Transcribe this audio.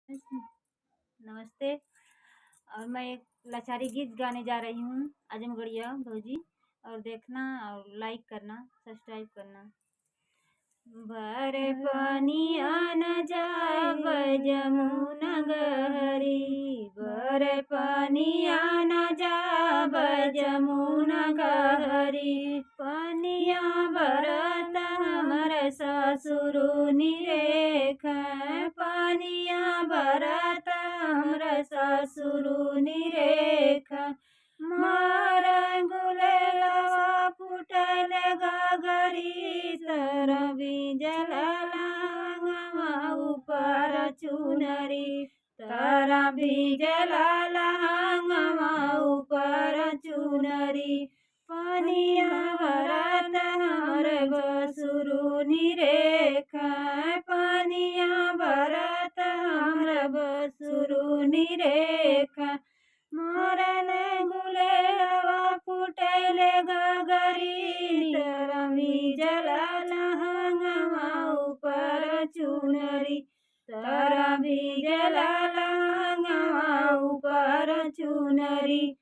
नमस्ते। और मैं एक लाचारी गीत गाने जा रही हूँ, आजमगढ़िया भौजी। और देखना और लाइक करना, सब्सक्राइब करना। भर पानिया न जाब जमुना गहरी, भर पानिया न जाब जमुना गहरी। पानिया भरत हमर ससुर निरेख, पानिया भरत हमर ससुर निरेख। मार गुलेलवा फुटल गगरी, तर बीजल लहंगवा ऊपर चुनरी, तर बीजल लहंगवा ऊपर चुनरी। पानिया भरत हमर बसुर निरेख, पानिया भरत हमर बसुर निरेख। मरल गुलेलवा फुटल गगरी, तर बीजल लहंगवा ऊपर चुनरी, तर बीजल लहंगवा ऊपर चुनरी।